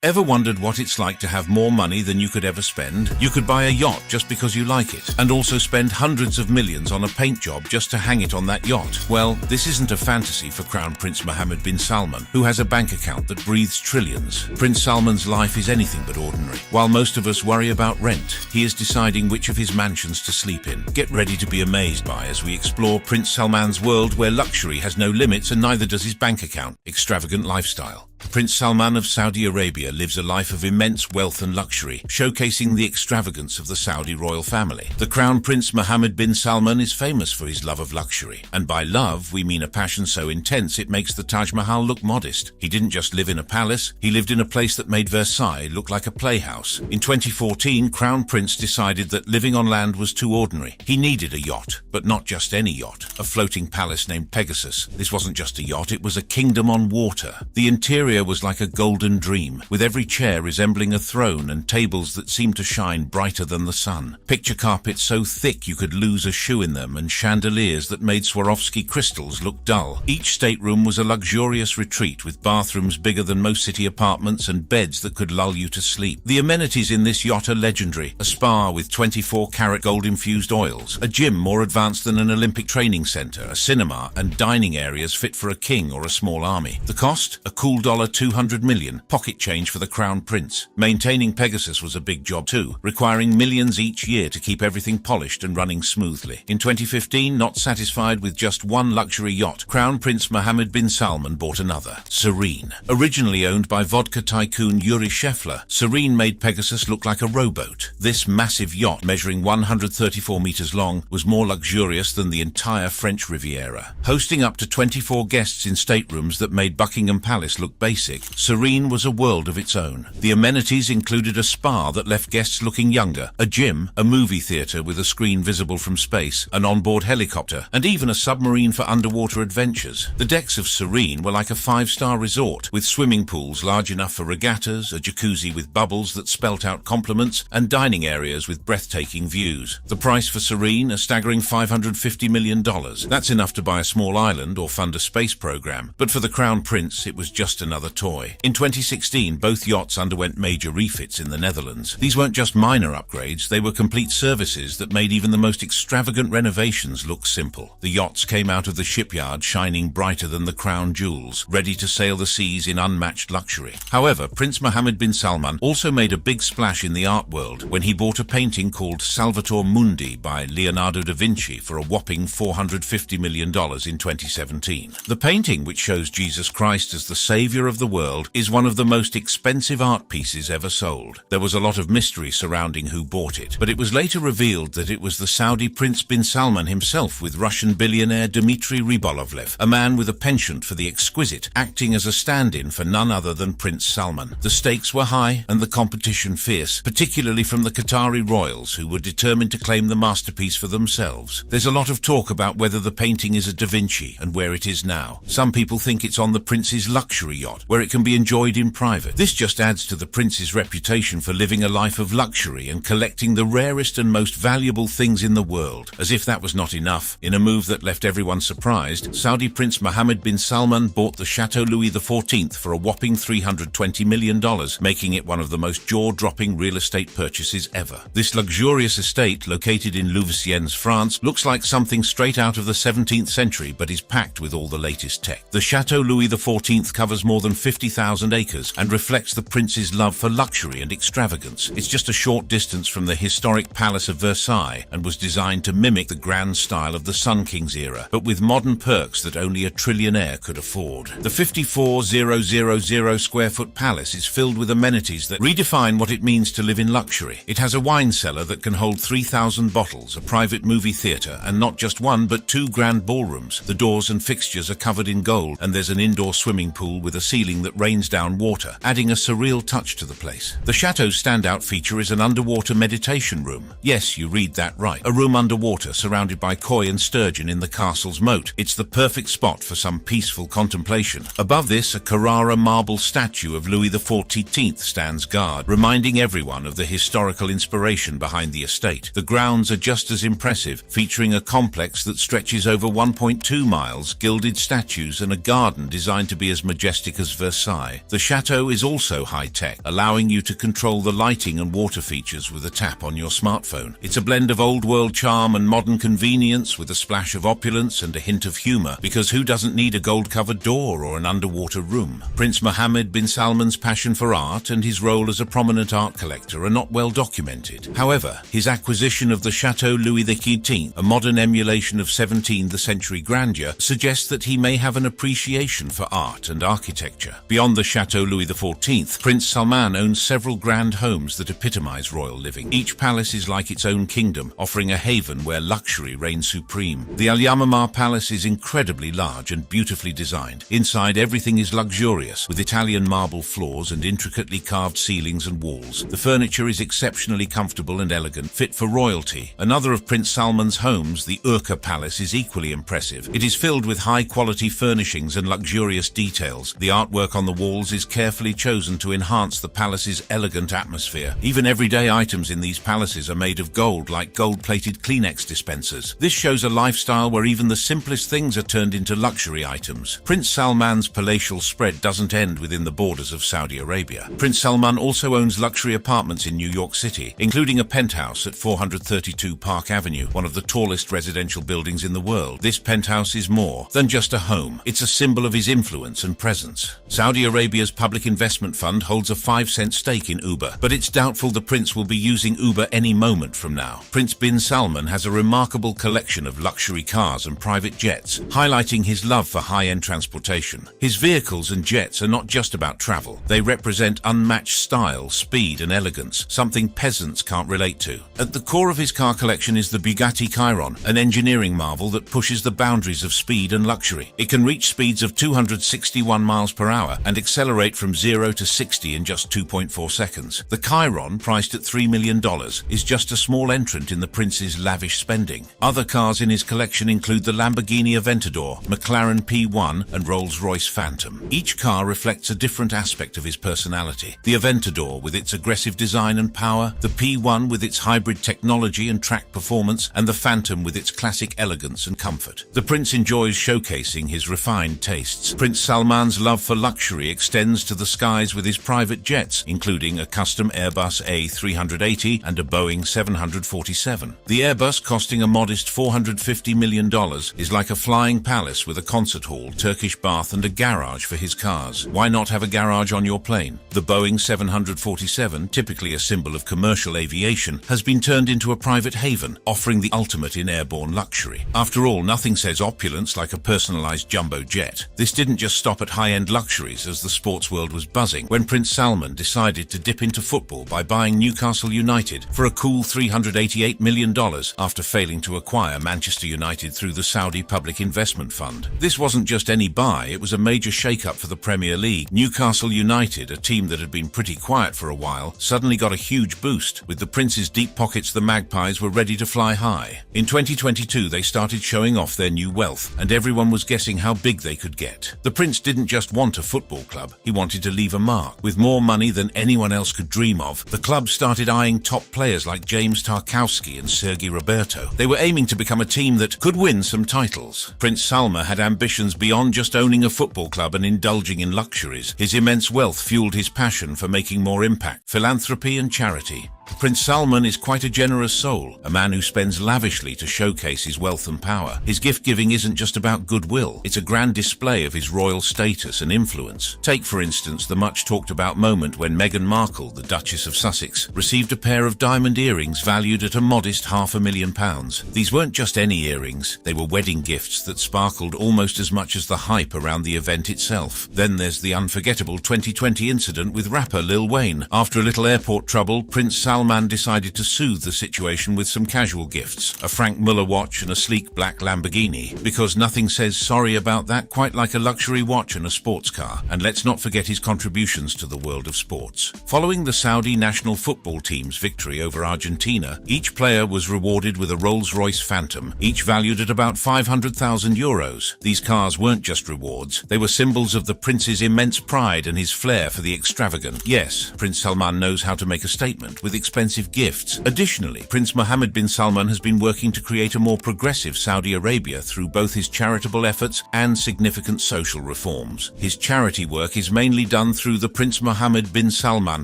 Ever wondered what it's like to have more money than you could ever spend? You could buy a yacht just because you like it, and also spend hundreds of millions on a paint job just to hang it on that yacht. Well, this isn't a fantasy for Crown Prince Mohammed bin Salman, who has a bank account that breathes trillions. Prince Salman's life is anything but ordinary. While most of us worry about rent, he is deciding which of his mansions to sleep in. Get ready to be amazed by as we explore Prince Salman's world where luxury has no limits and neither does his bank account. Extravagant lifestyle. Prince Salman of Saudi Arabia lives a life of immense wealth and luxury, showcasing the extravagance of the Saudi royal family. The Crown Prince Mohammed bin Salman is famous for his love of luxury, and by love we mean a passion so intense it makes the Taj Mahal look modest. He didn't just live in a palace, he lived in a place that made Versailles look like a playhouse. In 2014, Crown Prince decided that living on land was too ordinary. He needed a yacht, but not just any yacht, a floating palace named Pegasus. This wasn't just a yacht, it was a kingdom on water. The interior was like a golden dream, with every chair resembling a throne and tables that seemed to shine brighter than the sun. Picture carpets so thick you could lose a shoe in them, and chandeliers that made Swarovski crystals look dull. Each stateroom was a luxurious retreat with bathrooms bigger than most city apartments and beds that could lull you to sleep. The amenities in this yacht are legendary. A spa with 24-karat gold-infused oils, a gym more advanced than an Olympic training center, a cinema, and dining areas fit for a king or a small army. The cost? A cool $200 million, pocket change for the Crown Prince. Maintaining Pegasus was a big job too, requiring millions each year to keep everything polished and running smoothly. In 2015, not satisfied with just one luxury yacht, Crown Prince Mohammed bin Salman bought another, Serene. Originally owned by vodka tycoon Yuri Shefler, Serene made Pegasus look like a rowboat. This massive yacht, measuring 134 meters long, was more luxurious than the entire French Riviera. Hosting up to 24 guests in staterooms that made Buckingham Palace look basic, Serene was a world of its own. The amenities included a spa that left guests looking younger, a gym, a movie theater with a screen visible from space, an onboard helicopter, and even a submarine for underwater adventures. The decks of Serene were like a five-star resort, with swimming pools large enough for regattas, a jacuzzi with bubbles that spelt out compliments, and dining areas with breathtaking views. The price for Serene, a staggering $550 million. That's enough to buy a small island or fund a space program. But for the Crown Prince, it was just another toy. In 2016, both yachts underwent major refits in the Netherlands. These weren't just minor upgrades, they were complete services that made even the most extravagant renovations look simple. The yachts came out of the shipyard shining brighter than the crown jewels, ready to sail the seas in unmatched luxury. However, Prince Mohammed bin Salman also made a big splash in the art world when he bought a painting called Salvator Mundi by Leonardo da Vinci for a whopping $450 million in 2017. The painting, which shows Jesus Christ as the savior of the world, is one of the most expensive art pieces ever sold. There was a lot of mystery surrounding who bought it, but it was later revealed that it was the Saudi Prince bin Salman himself with Russian billionaire Dmitry Rybolovlev, a man with a penchant for the exquisite, acting as a stand-in for none other than Prince Salman. The stakes were high and the competition fierce, particularly from the Qatari royals, who were determined to claim the masterpiece for themselves. There's a lot of talk about whether the painting is a Da Vinci and where it is now. Some people think it's on the prince's luxury yacht, where it can be enjoyed in private. This just adds to the prince's reputation for living a life of luxury and collecting the rarest and most valuable things in the world. As if that was not enough, in a move that left everyone surprised, Saudi Prince Mohammed bin Salman bought the Chateau Louis XIV for a whopping $320 million, making it one of the most jaw-dropping real estate purchases ever. This luxurious estate, located in Louveciennes, France, looks like something straight out of the 17th century, but is packed with all the latest tech. The Chateau Louis XIV covers more than 50,000 acres and reflects the prince's love for luxury and extravagance. It's just a short distance from the historic Palace of Versailles and was designed to mimic the grand style of the Sun King's era, but with modern perks that only a trillionaire could afford. The 54,000 square foot palace is filled with amenities that redefine what it means to live in luxury. It has a wine cellar that can hold 3,000 bottles, a private movie theater, and not just one but two grand ballrooms. The doors and fixtures are covered in gold, and there's an indoor swimming pool with a ceiling that rains down water, adding a surreal touch to the place. The chateau's standout feature is an underwater meditation room. Yes, you read that right. A room underwater surrounded by koi and sturgeon in the castle's moat. It's the perfect spot for some peaceful contemplation. Above this, a Carrara marble statue of Louis XIV stands guard, reminding everyone of the historical inspiration behind the estate. The grounds are just as impressive, featuring a complex that stretches over 1.2 miles, gilded statues, and a garden designed to be as majestic as as Versailles. The chateau is also high-tech, allowing you to control the lighting and water features with a tap on your smartphone. It's a blend of old-world charm and modern convenience with a splash of opulence and a hint of humor, because who doesn't need a gold-covered door or an underwater room? Prince Mohammed bin Salman's passion for art and his role as a prominent art collector are not well documented. However, his acquisition of the Chateau Louis XV, a modern emulation of 17th century grandeur, suggests that he may have an appreciation for art and architecture. Beyond the Chateau Louis XIV, Prince Salman owns several grand homes that epitomize royal living. Each palace is like its own kingdom, offering a haven where luxury reigns supreme. The Al Yamamah Palace is incredibly large and beautifully designed. Inside, everything is luxurious, with Italian marble floors and intricately carved ceilings and walls. The furniture is exceptionally comfortable and elegant, fit for royalty. Another of Prince Salman's homes, the Urqa Palace, is equally impressive. It is filled with high-quality furnishings and luxurious details. The artwork on the walls is carefully chosen to enhance the palace's elegant atmosphere. Even everyday items in these palaces are made of gold, like gold-plated Kleenex dispensers. This shows a lifestyle where even the simplest things are turned into luxury items. Prince Salman's palatial spread doesn't end within the borders of Saudi Arabia. Prince Salman also owns luxury apartments in New York City, including a penthouse at 432 Park Avenue, one of the tallest residential buildings in the world. This penthouse is more than just a home. It's a symbol of his influence and presence. Saudi Arabia's public investment fund holds a 5-cent stake in Uber, but it's doubtful the prince will be using Uber any moment from now. Prince bin Salman has a remarkable collection of luxury cars and private jets, highlighting his love for high-end transportation. His vehicles and jets are not just about travel. They represent unmatched style, speed, and elegance, something peasants can't relate to. At the core of his car collection is the Bugatti Chiron, an engineering marvel that pushes the boundaries of speed and luxury. It can reach speeds of 261 miles per hour and accelerate from 0 to 60 in just 2.4 seconds. The Chiron, priced at $3 million, is just a small entrant in the prince's lavish spending. Other cars in his collection include the Lamborghini Aventador, McLaren P1, and Rolls-Royce Phantom. Each car reflects a different aspect of his personality. The Aventador with its aggressive design and power, the P1 with its hybrid technology and track performance, and the Phantom with its classic elegance and comfort. The prince enjoys showcasing his refined tastes. Prince Salman's love for luxury extends to the skies with his private jets, including a custom Airbus A380 and a Boeing 747. The Airbus, costing a modest $450 million, is like a flying palace with a concert hall, Turkish bath, and a garage for his cars. Why not have a garage on your plane? The Boeing 747, typically a symbol of commercial aviation, has been turned into a private haven, offering the ultimate in airborne luxury. After all, nothing says opulence like a personalized jumbo jet. This didn't just stop at high-end luxuries, as the sports world was buzzing when Prince Salman decided to dip into football by buying Newcastle United for a cool $388 million after failing to acquire Manchester United through the Saudi Public Investment Fund. This wasn't just any buy, it was a major shake-up for the Premier League. Newcastle United, a team that had been pretty quiet for a while, suddenly got a huge boost. With the prince's deep pockets, the Magpies were ready to fly high. In 2022, they started showing off their new wealth, and everyone was guessing how big they could get. The prince didn't just want a football club, he wanted to leave a mark. With more money than anyone else could dream of, the club started eyeing top players like James Tarkowski and Sergi Roberto. They were aiming to become a team that could win some titles. Prince Salman had ambitions beyond just owning a football club and indulging in luxuries. His immense wealth fueled his passion for making more impact, philanthropy, and charity. Prince Salman is quite a generous soul, a man who spends lavishly to showcase his wealth and power. His gift-giving isn't just about goodwill, it's a grand display of his royal status and influence. Take, for instance, the much-talked-about moment when Meghan Markle, the Duchess of Sussex, received a pair of diamond earrings valued at a modest £500,000. These weren't just any earrings, they were wedding gifts that sparkled almost as much as the hype around the event itself. Then there's the unforgettable 2020 incident with rapper Lil Wayne. After a little airport trouble, Prince Salman decided to soothe the situation with some casual gifts, a Frank Muller watch and a sleek black Lamborghini, because nothing says sorry about that quite like a luxury watch and a sports car. And let's not forget his contributions to the world of sports. Following the Saudi national football team's victory over Argentina, each player was rewarded with a Rolls-Royce Phantom, each valued at about €500,000. These cars weren't just rewards, they were symbols of the prince's immense pride and his flair for the extravagant. Yes, Prince Salman knows how to make a statement with expensive gifts. Additionally, Prince Mohammed bin Salman has been working to create a more progressive Saudi Arabia through both his charitable efforts and significant social reforms. His charity work is mainly done through the Prince Mohammed bin Salman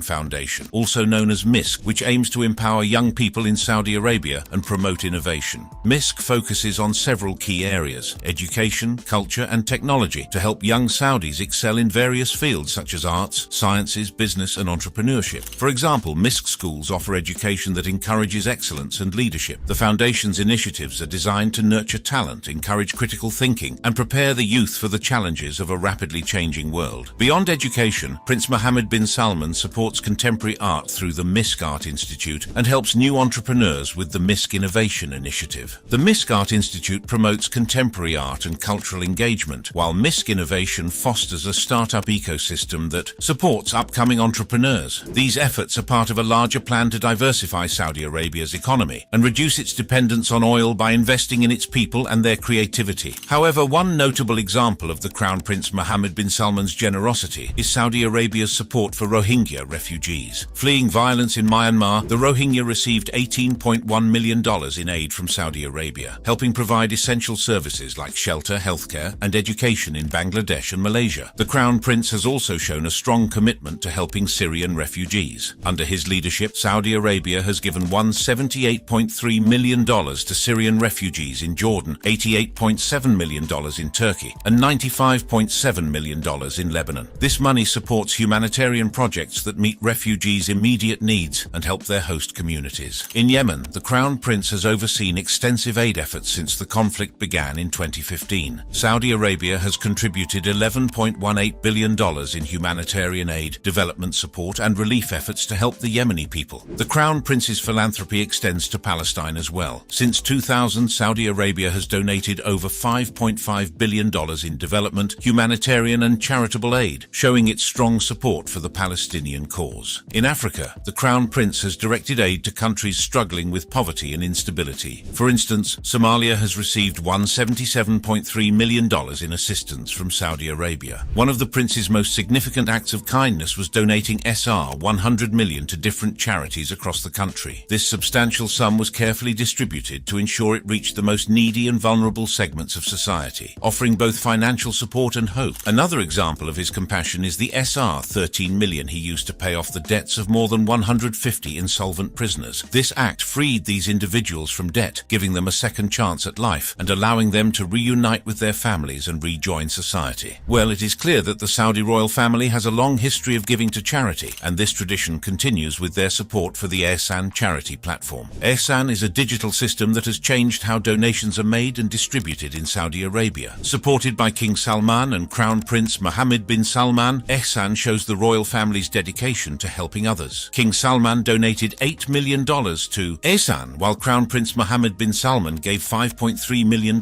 Foundation, also known as MISC, which aims to empower young people in Saudi Arabia and promote innovation. MISC focuses on several key areas: education, culture, and technology, to help young Saudis excel in various fields such as arts, sciences, business, and entrepreneurship. For example, MISC schools offer education that encourages excellence and leadership. The foundation's initiatives are designed to nurture talent, encourage critical thinking, and prepare the youth for the challenges of a rapidly changing world. Beyond education, Prince Mohammed bin Salman supports contemporary art through the MISC Art Institute and helps new entrepreneurs with the MISC Innovation Initiative. The MISC Art Institute promotes contemporary art and cultural engagement, while MISC Innovation fosters a startup ecosystem that supports upcoming entrepreneurs. These efforts are part of a larger plan to diversify Saudi Arabia's economy and reduce its dependence on oil by investing in its people and their creativity. However, one notable example of the Crown Prince Mohammed bin Salman's generosity is Saudi Arabia's support for Rohingya refugees. Fleeing violence in Myanmar, the Rohingya received $18.1 million in aid from Saudi Arabia, helping provide essential services like shelter, healthcare, and education in Bangladesh and Malaysia. The Crown Prince has also shown a strong commitment to helping Syrian refugees. Under his leadership, Saudi Arabia has given $178.3 million to Syrian refugees in Jordan, $88.7 million in Turkey, and $95.7 million in Lebanon. This money supports humanitarian projects that meet refugees' immediate needs and help their host communities. In Yemen, the Crown Prince has overseen extensive aid efforts since the conflict began in 2015. Saudi Arabia has contributed $11.18 billion in humanitarian aid, development support, and relief efforts to help the Yemeni people. The Crown Prince's philanthropy extends to Palestine as well. Since 2000, Saudi Arabia has donated over $5.5 billion in development, humanitarian, and charitable aid, showing its strong support for the Palestinian cause. In Africa, the Crown Prince has directed aid to countries struggling with poverty and instability. For instance, Somalia has received $177.3 million in assistance from Saudi Arabia. One of the Prince's most significant acts of kindness was donating SR 100 million to different charities across the country. This substantial sum was carefully distributed to ensure it reached the most needy and vulnerable segments of society, offering both financial support and hope. Another example of his compassion is the SR 13 million he used to pay off the debts of more than 150 insolvent prisoners. This act freed these individuals from debt, giving them a second chance at life and allowing them to reunite with their families and rejoin society. Well, it is clear that the Saudi royal family has a long history of giving to charity, and this tradition continues with their support for the Ihsan charity platform. Ihsan is a digital system that has changed how donations are made and distributed in Saudi Arabia. Supported by King Salman and Crown Prince Mohammed bin Salman, Ihsan shows the royal family's dedication to helping others. King Salman donated $8 million to Ihsan, while Crown Prince Mohammed bin Salman gave $5.3 million.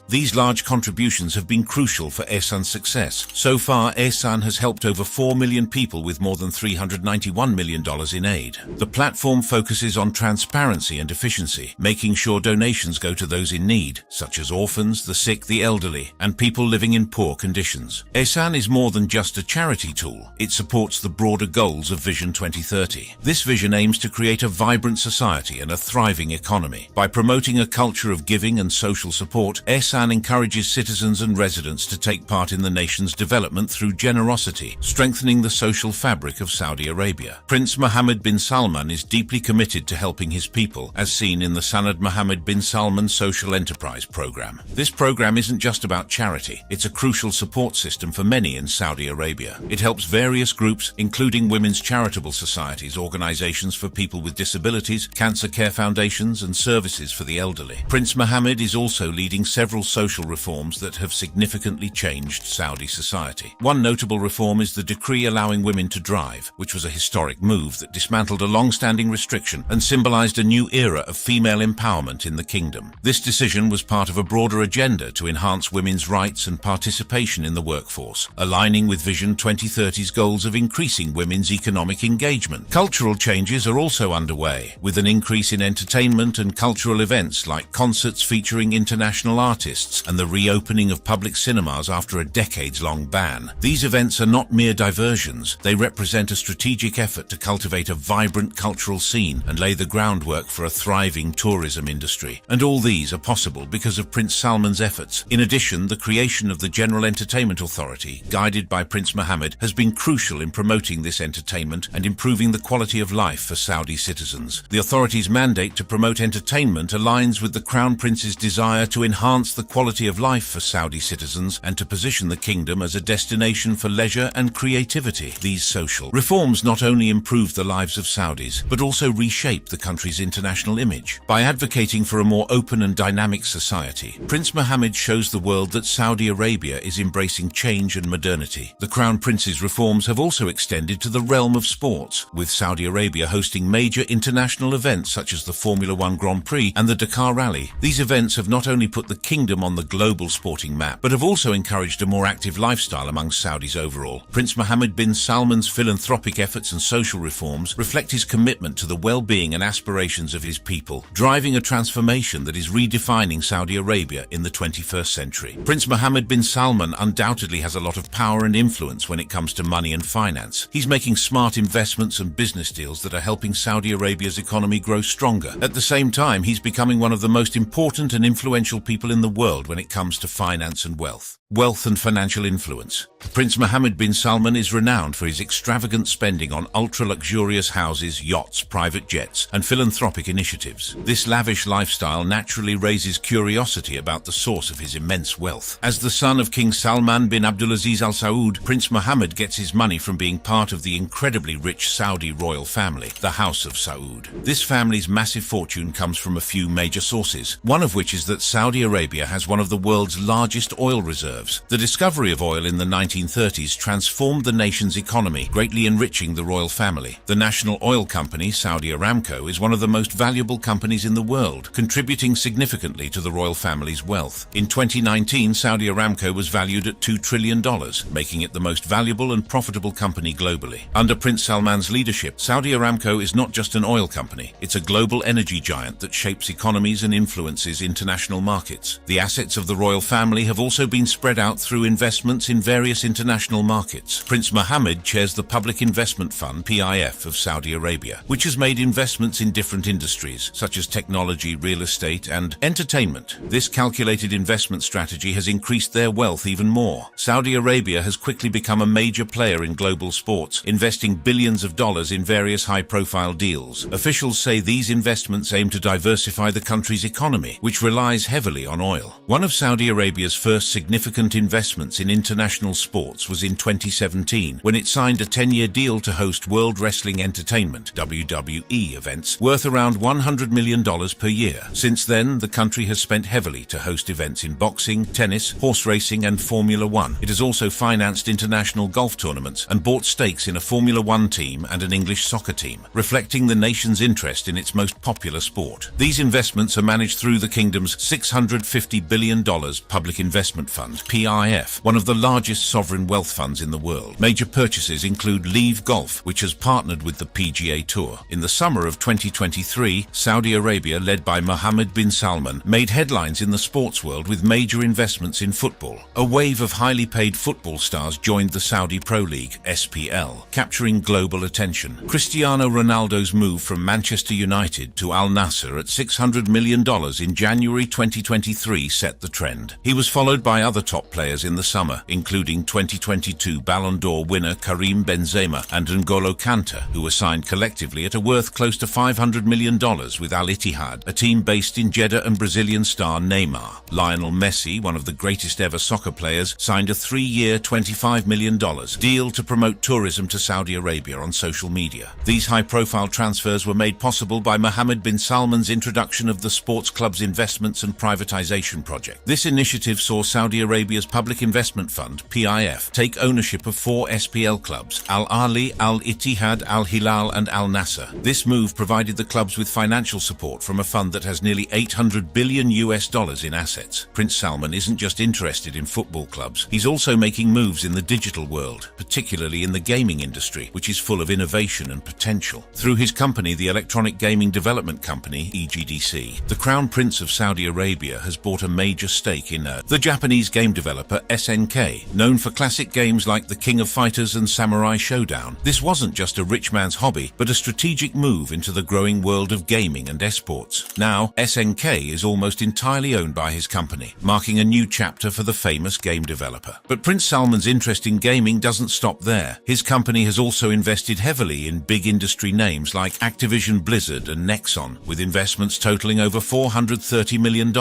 These large contributions have been crucial for Ihsan's success. So far, Ihsan has helped over 4 million people with more than $391 million in aid. The platform focuses on transparency and efficiency, making sure donations go to those in need, such as orphans, the sick, the elderly, and people living in poor conditions. Ihsan is more than just a charity tool. It supports the broader goals of Vision 2030. This vision aims to create a vibrant society and a thriving economy. By promoting a culture of giving and social support, Ihsan encourages citizens and residents to take part in the nation's development through generosity, strengthening the social fabric of Saudi Arabia. Prince Mohammed bin Salman is deeply committed to helping his people, as seen in the Sanad Mohammed bin Salman Social Enterprise Program. This program isn't just about charity, it's a crucial support system for many in Saudi Arabia. It helps various groups, including women's charitable societies, organizations for people with disabilities, cancer care foundations, and services for the elderly. Prince Mohammed is also leading several social reforms that have significantly changed Saudi society. One notable reform is the decree allowing women to drive, which was a historic move that dismantled a long-standing restriction and symbolized a new era of female empowerment in the kingdom. This decision was part of a broader agenda to enhance women's rights and participation in the workforce, aligning with Vision 2030's goals of increasing women's economic engagement. Cultural changes are also underway, with an increase in entertainment and cultural events like concerts featuring international artists and the reopening of public cinemas after a decades-long ban. These events are not mere diversions, they represent a strategic effort to cultivate a vibrant vibrant cultural scene and lay the groundwork for a thriving tourism industry. And all these are possible because of Prince Salman's efforts. In addition, the creation of the General Entertainment Authority, guided by Prince Mohammed, has been crucial in promoting this entertainment and improving the quality of life for Saudi citizens. The authority's mandate to promote entertainment aligns with the Crown Prince's desire to enhance the quality of life for Saudi citizens and to position the kingdom as a destination for leisure and creativity. These social reforms not only improve the lives of Saudis, but also reshape the country's international image. By advocating for a more open and dynamic society, Prince Mohammed shows the world that Saudi Arabia is embracing change and modernity. The Crown Prince's reforms have also extended to the realm of sports, with Saudi Arabia hosting major international events such as the Formula One Grand Prix and the Dakar Rally. These events have not only put the kingdom on the global sporting map, but have also encouraged a more active lifestyle among Saudis overall. Prince Mohammed bin Salman's philanthropic efforts and social reforms reflect his commitment to the well-being and aspirations of his people, driving a transformation that is redefining Saudi Arabia in the 21st century. Prince Mohammed bin Salman undoubtedly has a lot of power and influence when it comes to money and finance. He's making smart investments and business deals that are helping Saudi Arabia's economy grow stronger. At the same time, he's becoming one of the most important and influential people in the world when it comes to finance and wealth. Wealth and financial influence. Prince Mohammed bin Salman is renowned for his extravagant spending on ultra-luxurious houses, yachts, private jets, and philanthropic initiatives. This lavish lifestyle naturally raises curiosity about the source of his immense wealth. As the son of King Salman bin Abdulaziz Al Saud, Prince Mohammed gets his money from being part of the incredibly rich Saudi royal family, the House of Saud. This family's massive fortune comes from a few major sources, one of which is that Saudi Arabia has one of the world's largest oil reserves. The discovery of oil in the 1930s transformed the nation's economy, greatly enriching the royal family. The national oil company, Saudi Aramco, is one of the most valuable companies in the world, contributing significantly to the royal family's wealth. In 2019, Saudi Aramco was valued at $2 trillion, making it the most valuable and profitable company globally. Under Prince Salman's leadership, Saudi Aramco is not just an oil company, it's a global energy giant that shapes economies and influences international markets. The assets of the royal family have also been spread out through investments in various international markets. Prince Mohammed chairs the Public Investment Fund (PIF) of Saudi Arabia, which has made investments in different industries such as technology, real estate, and entertainment. This calculated investment strategy has increased their wealth even more. Saudi Arabia has quickly become a major player in global sports, investing billions of dollars in various high-profile deals. Officials say these investments aim to diversify the country's economy, which relies heavily on oil. One of Saudi Arabia's first significant investments in international sports was in 2017, when it signed a 10-year deal to host World Wrestling Entertainment (WWE) events worth around $100 million per year. Since then, the country has spent heavily to host events in boxing, tennis, horse racing, and Formula One. It has also financed international golf tournaments and bought stakes in a Formula One team and an English soccer team, reflecting the nation's interest in its most popular sport. These investments are managed through the kingdom's $650 billion Public Investment Fund (PIF), one of the largest sovereign wealth funds in the world. Major purchases include Live Golf, which has partnered with the PGA Tour. In the summer of 2023, Saudi Arabia, led by Mohammed bin Salman, made headlines in the sports world with major investments in football. A wave of highly paid football stars joined the Saudi Pro League (SPL), capturing global attention. Cristiano Ronaldo's move from Manchester United to Al Nassr at $600 million in January 2023 set the trend. He was followed by other top players in the summer, including 2022 Ballon d'Or winner Karim Benzema and N'Golo Kante, who were signed collectively at a worth close to $500 million with Al Ittihad, a team based in Jeddah, and Brazilian star Neymar. Lionel Messi, one of the greatest ever soccer players, signed a 3-year $25 million deal to promote tourism to Saudi Arabia on social media. These high-profile transfers were made possible by Mohammed bin Salman's introduction of the sports club's investments and privatization project. This initiative saw Saudi Arabia's Public Investment Fund, PIF, take ownership of 4 SPL clubs: Al Ahly, Al Ittihad, Al Hilal, and Al Nassr. This move provided the clubs with financial support from a fund that has nearly $800 billion in assets. Prince Salman isn't just interested in football clubs, he's also making moves in the digital world, particularly in the gaming industry, which is full of innovation and potential. Through his company, the Electronic Gaming Development Company, EGDC, the Crown Prince of Saudi Arabia has bought a major stake in the Japanese game developer SNK, known for classic games like The King of Fighters and Samurai Showdown. This wasn't just a rich man's hobby, but a strategic move into the growing world of gaming and esports. Now, SNK is almost entirely owned by his company, marking a new chapter for the famous game developer. But Prince Salman's interest in gaming doesn't stop there. His company has also invested heavily in big industry names like Activision Blizzard and Nexon, with investments totaling over $430 million.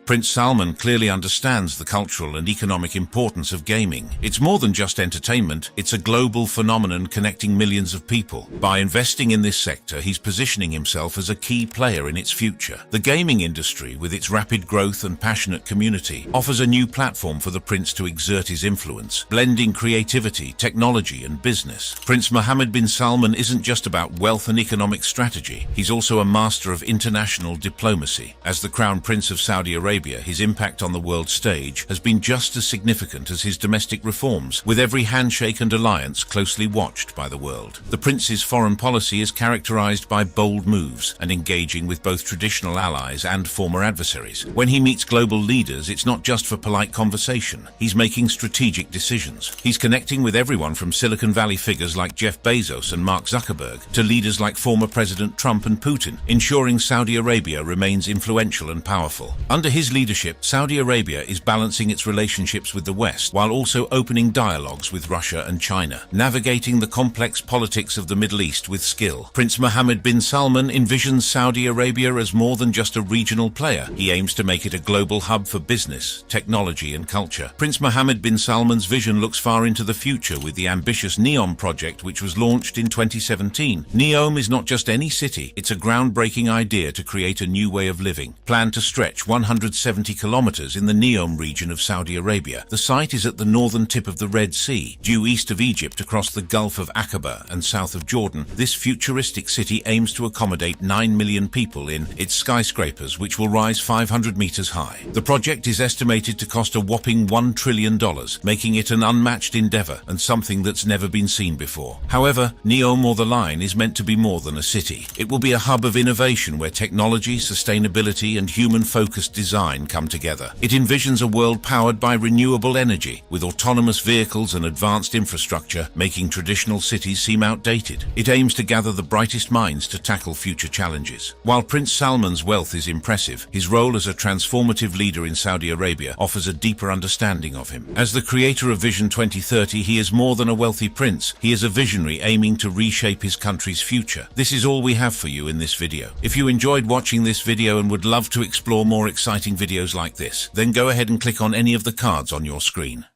Prince Salman clearly understands the cultural and economic importance of gaming. It's more than just entertainment, it's a global phenomenon connecting millions of people. By investing in this sector, he's positioning himself as a key player in its future. The gaming industry, with its rapid growth and passionate community, offers a new platform for the prince to exert his influence, blending creativity, technology, and business. Prince Mohammed bin Salman isn't just about wealth and economic strategy. He's also a master of international diplomacy. As the Crown Prince of Saudi Arabia, his impact on the world stage has been just as significant as his domestic reforms, with every handshake and alliance closely watched by the world. The prince's foreign policy is characterized by bold moves and engaging with both traditional allies and former adversaries. When he meets global leaders, it's not just for polite conversation. He's making strategic decisions. He's connecting with everyone from Silicon Valley figures like Jeff Bezos and Mark Zuckerberg to leaders like former President Trump and Putin, ensuring Saudi Arabia remains influential and powerful. Under his leadership, Saudi Arabia is balancing its relationships with the West while also opening dialogues with Russia and China, navigating the complex politics of the Middle East with skill. Prince Mohammed bin Salman envisions Saudi Arabia as more than just a regional player. He aims to make it a global hub for business, technology, and culture. Prince Mohammed bin Salman's vision looks far into the future with the ambitious NEOM project, which was launched in 2017. NEOM is not just any city, it's a groundbreaking idea to create a new way of living. Planned to stretch 170 kilometers in the NEOM region of Saudi Arabia. The site is at the northern tip of the Red Sea, due east of Egypt across the Gulf of Aqaba and south of Jordan. This futuristic city aims to accommodate 9 million people in its skyscrapers, which will rise 500 meters high. The project is estimated to cost a whopping $1 trillion, making it an unmatched endeavor and something that's never been seen before. However, NEOM, or the Line, is meant to be more than a city. It will be a hub of innovation where technology, sustainability, and human-focused design come together. It envisions a world powered by renewable energy, with autonomous vehicles and advanced infrastructure, making traditional cities seem outdated. It aims to gather the brightest minds to tackle future challenges. While Prince Salman's wealth is impressive, his role as a transformative leader in Saudi Arabia offers a deeper understanding of him. As the creator of Vision 2030, he is more than a wealthy prince. He is a visionary aiming to reshape his country's future. This is all we have for you in this video. If you enjoyed watching this video and would love to explore more exciting videos like this, then go ahead and click on any of the cards on your screen.